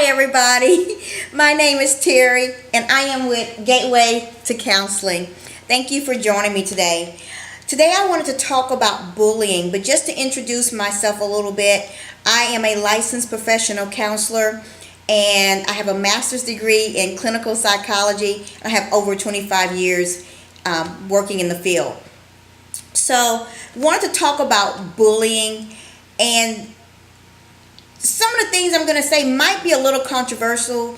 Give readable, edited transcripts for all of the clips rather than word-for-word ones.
everybody. My name is Terry, and I am with Gateway to Counseling. Thank you for joining me today. Today, I wanted to talk about bullying, but just to introduce myself a little bit, I am a licensed professional counselor, and I have a master's degree in clinical psychology. I have over 25 years working in the field. So, wanted to talk about bullying, and some of the things I'm going to say might be a little controversial.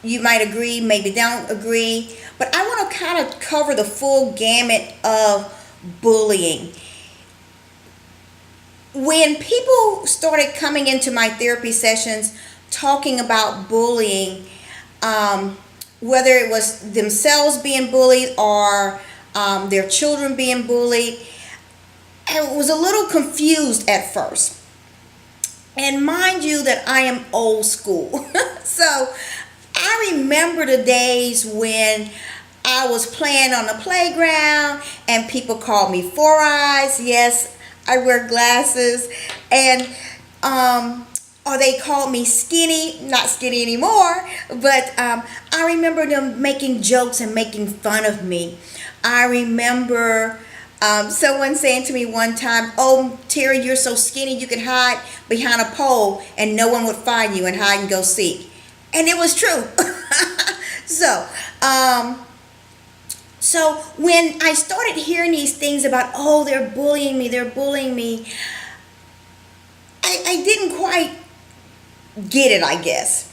You might agree, maybe don't agree, but I want to kind of cover the full gamut of bullying. When people started coming into my therapy sessions talking about bullying, whether it was themselves being bullied or their children being bullied, I was a little confused at first. And mind you that I am old school. So I remember the days when I was playing on the playground and people called me Four Eyes. Yes, I wear glasses. And or they called me skinny. Not skinny anymore, but I remember them making jokes and making fun of me. I remember someone saying to me one time, "Oh, Terry, you're so skinny you could hide behind a pole and no one would find you and hide and go seek." And it was true. So when I started hearing these things about, oh, they're bullying me, I didn't quite get it, I guess.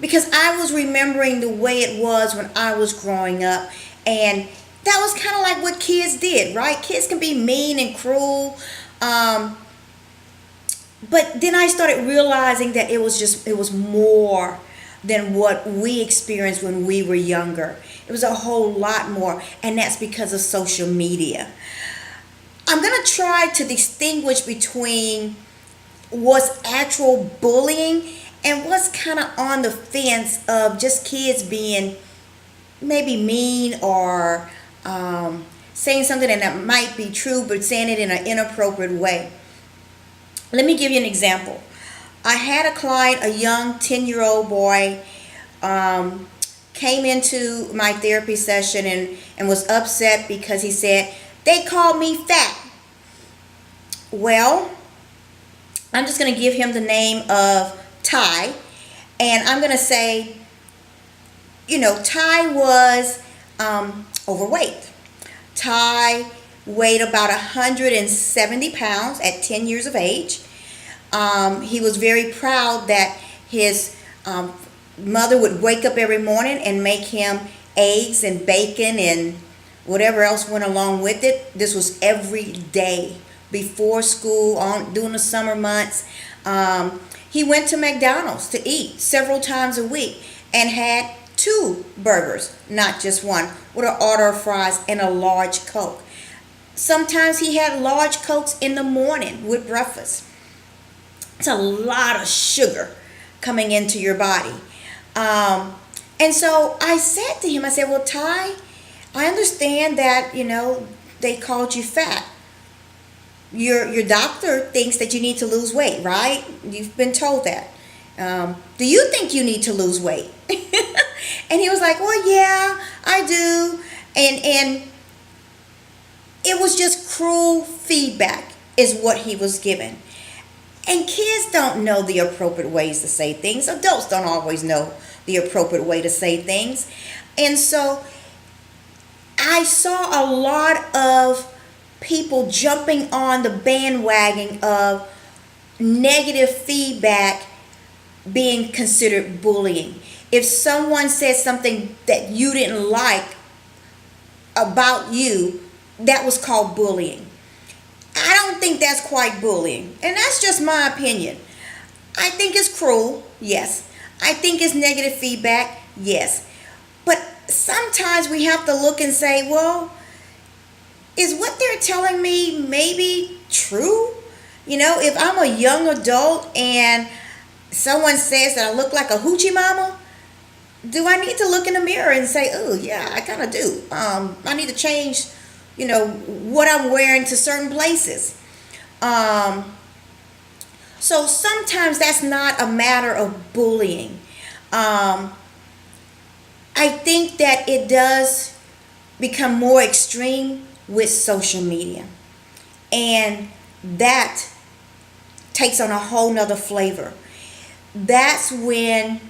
Because I was remembering the way it was when I was growing up, and that was kind of like what kids did, right? Kids can be mean and cruel. But then I started realizing that it was more than what we experienced when we were younger. It was a whole lot more, and that's because of social media. I'm going to try to distinguish between what's actual bullying and what's kind of on the fence of just kids being maybe mean or saying something that might be true, but saying it in an inappropriate way. Let me give you an example. I had a client, a young 10-year-old boy, came into my therapy session and was upset because he said, "They called me fat." Well, I'm just going to give him the name of Ty, and I'm going to say, Ty was overweight. Ty weighed about 170 pounds at 10 years of age. He was very proud that his mother would wake up every morning and make him eggs and bacon and whatever else went along with it. This was every day before school, during the summer months. He went to McDonald's to eat several times a week and had 2 burgers, not just one, with an order of fries and a large Coke. Sometimes he had large Cokes in the morning with breakfast. It's a lot of sugar coming into your body. And so I said to him, I said, "Well, Ty, I understand that, they called you fat. Your doctor thinks that you need to lose weight, right? You've been told that. Do you think you need to lose weight?" And he was like, "Well, yeah, I do." And it was just cruel feedback is what he was given. And kids don't know the appropriate ways to say things. Adults don't always know the appropriate way to say things. And so I saw a lot of people jumping on the bandwagon of negative feedback being considered bullying. If someone said something that you didn't like about you, that was called bullying. I don't think that's quite bullying, and that's just my opinion. I think it's cruel, yes. I think it's negative feedback, yes. But sometimes we have to look and say, well, is what they're telling me maybe true? If I'm a young adult and someone says that I look like a hoochie mama, do I need to look in the mirror and say, "Oh, yeah, I kind of do. I need to change what I'm wearing to certain places." So sometimes that's not a matter of bullying. Um, I think that it does become more extreme with social media. And that takes on a whole nother flavor. That's when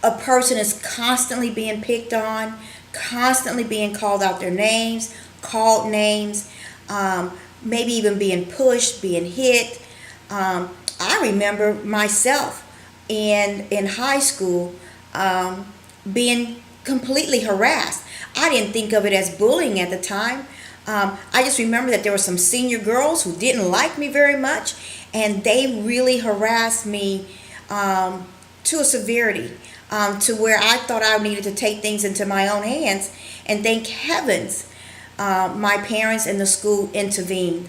a person is constantly being picked on, constantly being called out their names, called names, maybe even being pushed, being hit. I remember myself in high school being completely harassed. I didn't think of it as bullying at the time. I just remember that there were some senior girls who didn't like me very much, and they really harassed me to a severity, to where I thought I needed to take things into my own hands. And thank heavens, my parents and the school intervened.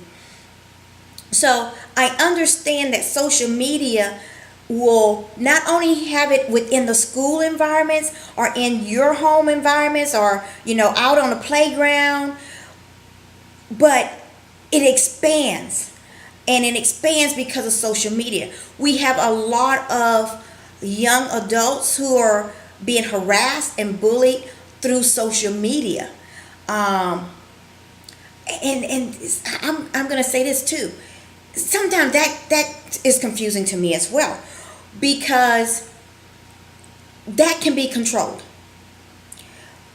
So I understand that social media will not only have it within the school environments or in your home environments or out on the playground, but it expands, and it expands because of social media. We have a lot of young adults who are being harassed and bullied through social media. um, and I'm gonna say this too. Sometimes that is confusing to me as well, because that can be controlled.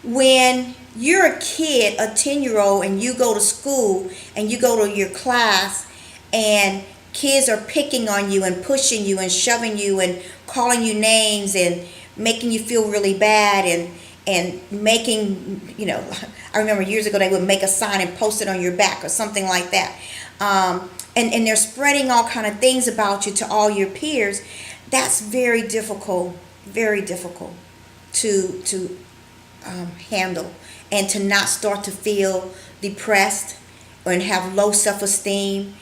When you're a kid, a 10-year-old, and you go to school and you go to your class, and kids are picking on you and pushing you and shoving you and calling you names and making you feel really bad, and making, I remember years ago they would make a sign and post it on your back or something like that. And they're spreading all kind of things about you to all your peers. That's very difficult to handle, and to not start to feel depressed and have low self-esteem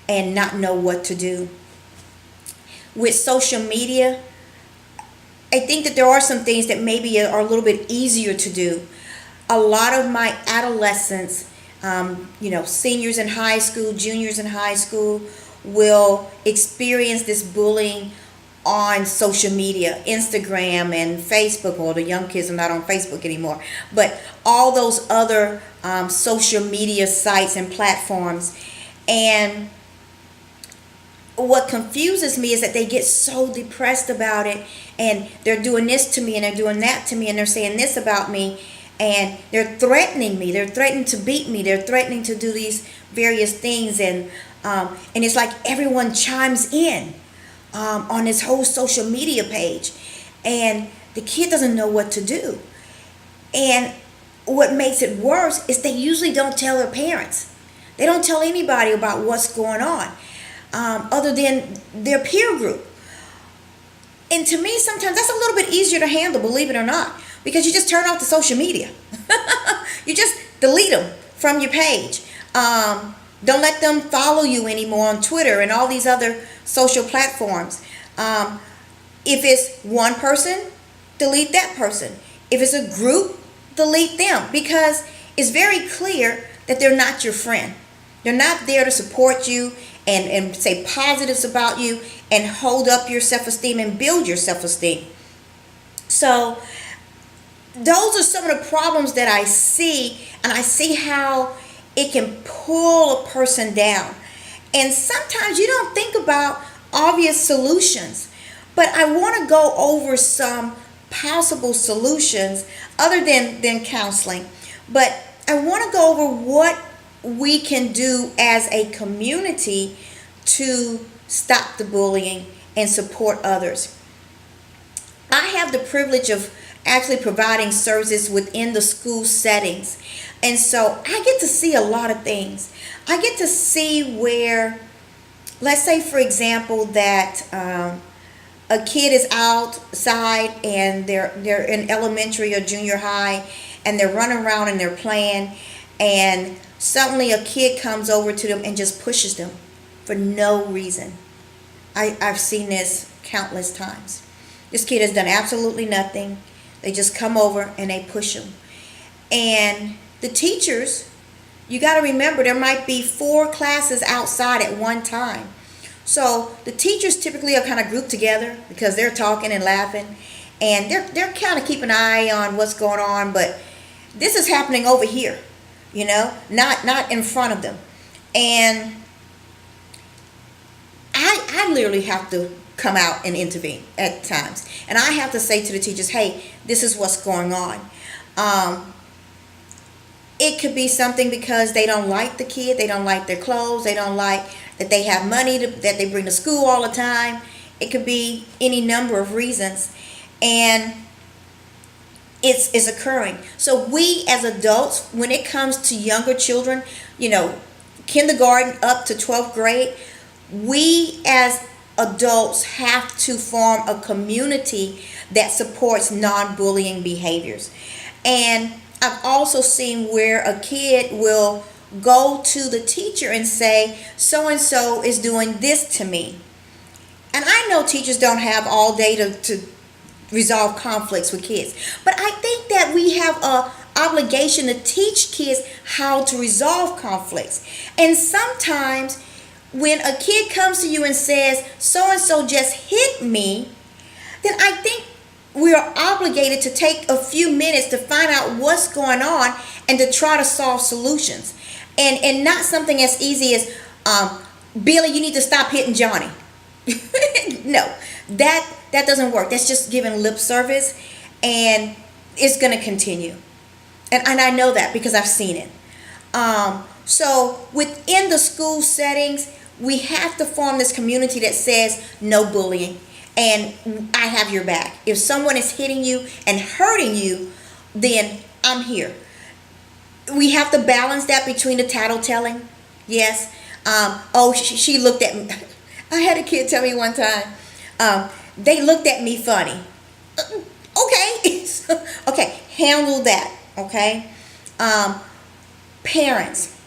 and not know what to do. With social media, I think that there are some things that maybe are a little bit easier to do. A lot of my adolescents, seniors in high school, juniors in high school, will experience this bullying on social media, Instagram and Facebook. Well, the young kids are not on Facebook anymore, but all those other social media sites and platforms. And what confuses me is that they get so depressed about it, and they're doing this to me and they're doing that to me and they're saying this about me, and they're threatening me, they're threatening to beat me, they're threatening to do these various things. And it's like everyone chimes in on this whole social media page, and the kid doesn't know what to do. And what makes it worse is they usually don't tell their parents. They don't tell anybody about what's going on, other than their peer group. And to me, sometimes that's a little bit easier to handle, believe it or not, because you just turn off the social media. You just delete them from your page. Don't let them follow you anymore on Twitter and all these other social platforms. If it's one person, delete that person. If it's a group, delete them, because it's very clear that they're not your friend. They're not there to support you and say positives about you and hold up your self-esteem and build your self-esteem. So those are some of the problems that I see, and I see how it can pull a person down. And sometimes you don't think about obvious solutions, but I want to go over some possible solutions other than counseling. But I want to go over what we can do as a community to stop the bullying and support others. I have the privilege of actually providing services within the school settings. And so I get to see a lot of things. I get to see where, let's say for example, that a kid is outside and they're in elementary or junior high, and they're running around and they're playing, and suddenly a kid comes over to them and just pushes them for no reason. I've seen this countless times. This kid has done absolutely nothing. They just come over and they push them. And the teachers, you got to remember, there might be 4 classes outside at one time. So the teachers typically are kind of grouped together because they're talking and laughing, and they're kind of keeping an eye on what's going on, but this is happening over here, not in front of them. And I literally have to come out and intervene at times. And I have to say to the teachers, hey, this is what's going on. It could be something because they don't like the kid, they don't like their clothes, they don't like that they have money that they bring to school all the time. It could be any number of reasons. And it's occurring. So we as adults, when it comes to younger children, kindergarten up to 12th grade, we as adults have to form a community that supports non-bullying behaviors. And I've also seen where a kid will go to the teacher and say, so and so is doing this to me. And I know teachers don't have all day to resolve conflicts with kids, but I think that we have a obligation to teach kids how to resolve conflicts. And sometimes when a kid comes to you and says, so and so just hit me, then I think we are obligated to take a few minutes to find out what's going on and to try to solve solutions. And not something as easy as, Billy, you need to stop hitting Johnny. No, that doesn't work. That's just giving lip service, and it's going to continue. And I know that because I've seen it. So within the school settings, we have to form this community that says no bullying, and I have your back. If someone is hitting you and hurting you, then I'm here. We have to balance that between the tattletelling. Yes. She looked at me. I had a kid tell me one time, they looked at me funny. Okay. Okay, handle that. Okay. Parents,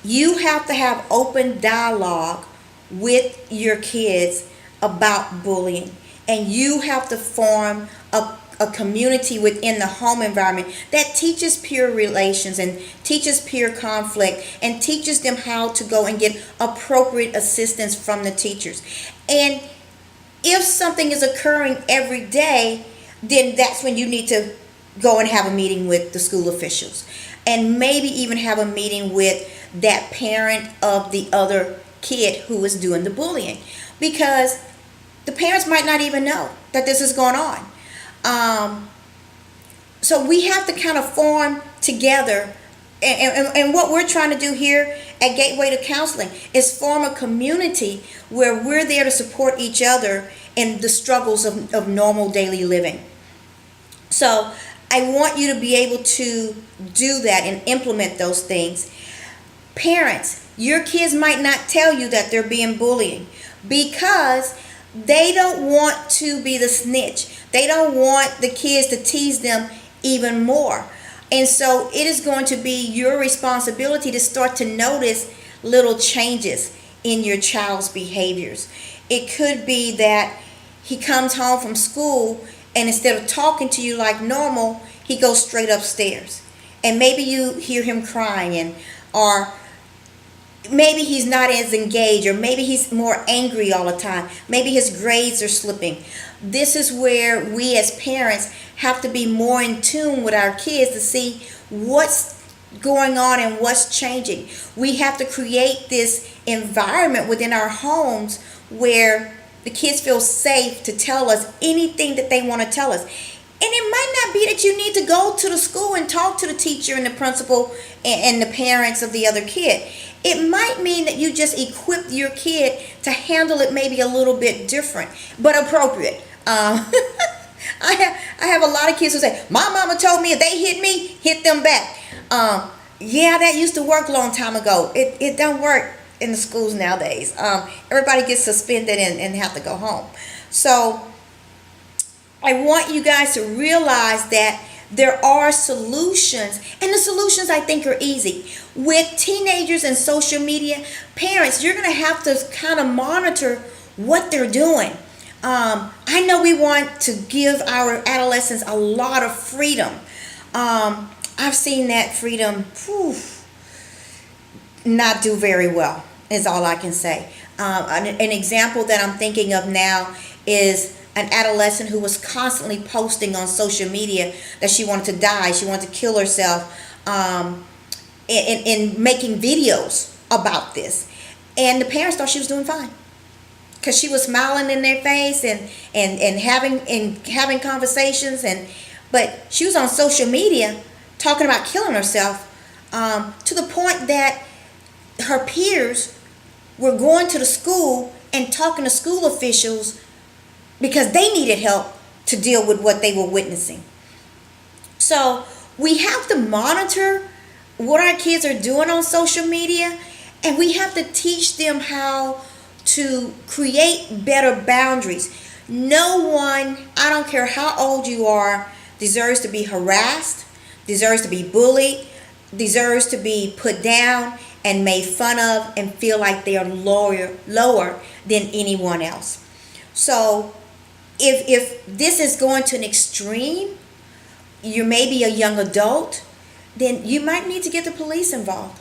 you have to have open dialogue with your kids about bullying, and you have to form a community within the home environment that teaches peer relations and teaches peer conflict and teaches them how to go and get appropriate assistance from the teachers. And if something is occurring every day, then that's when you need to go and have a meeting with the school officials, and maybe even have a meeting with that parent of the other kid who is doing the bullying, because the parents might not even know that this is going on. So we have to kind of form together, and what we're trying to do here at Gateway to Counseling is form a community where we're there to support each other in the struggles of normal daily living. So I want you to be able to do that and implement those things. Parents, your kids might not tell you that they're being bullied because they don't want to be the snitch. They don't want the kids to tease them even more. And so it is going to be your responsibility to start to notice little changes in your child's behaviors. It could be that he comes home from school and instead of talking to you like normal, he goes straight upstairs. And maybe you hear him crying, or maybe he's not as engaged, or maybe he's more angry all the time. Maybe his grades are slipping. This is where we as parents have to be more in tune with our kids to see what's going on and what's changing. We have to create this environment within our homes where the kids feel safe to tell us anything that they want to tell us. And it might not be that you need to go to the school and talk to the teacher and the principal and the parents of the other kid. It might mean that you just equip your kid to handle it maybe a little bit different, but appropriate. I have a lot of kids who say, my mama told me if they hit me, hit them back. Yeah, that used to work a long time ago. It don't work in the schools nowadays. Everybody gets suspended and have to go home. So I want you guys to realize that there are solutions, and the solutions I think are easy. With teenagers and social media, parents, you're going to have to kind of monitor what they're doing. I know we want to give our adolescents a lot of freedom. I've seen that freedom not do very well, is all I can say. An example that I'm thinking of now is an adolescent who was constantly posting on social media that she wanted to die, she wanted to kill herself, in making videos about this. And the parents thought she was doing fine because she was smiling in their face and having conversations, but she was on social media talking about killing herself, to the point that her peers were going to the school and talking to school officials because they needed help to deal with what they were witnessing. So we have to monitor what our kids are doing on social media, and we have to teach them how to create better boundaries. No one, I don't care how old you are, deserves to be harassed, deserves to be bullied, deserves to be put down and made fun of and feel like they are lower than anyone else. So if this is going to an extreme, you may be a young adult, then you might need to get the police involved.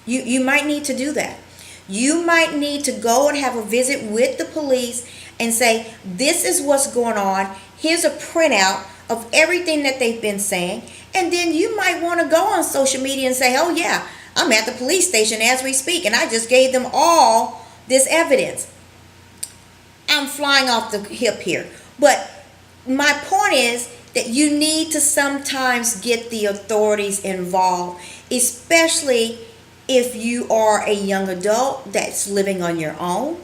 You might need to do that. You might need to go and have a visit with the police and say, this is what's going on. Here's a printout of everything that they've been saying. And then you might want to go on social media and say, oh yeah, I'm at the police station as we speak, and I just gave them all this evidence. I'm flying off the hip here. But my point is that you need to sometimes get the authorities involved, especially if you are a young adult that's living on your own,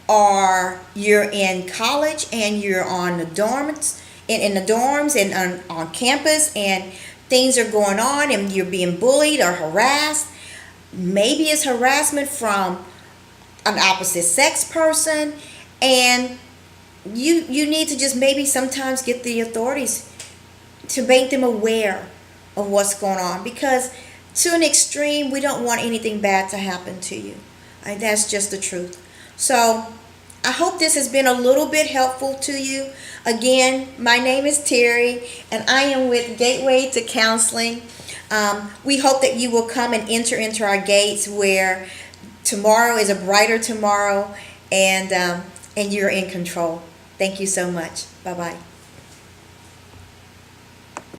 or you're in college and you're on the dorms, in the dorms and on campus, and things are going on and you're being bullied or harassed. Maybe it's harassment from an opposite sex person, and you need to just maybe sometimes get the authorities to make them aware of what's going on, because to an extreme, we don't want anything bad to happen to you. And that's just the truth. So I hope this has been a little bit helpful to you. Again, my name is Terry, and I am with Gateway to Counseling. We hope that you will come and enter into our gates, where tomorrow is a brighter tomorrow, and you're in control. Thank you so much. Bye-bye.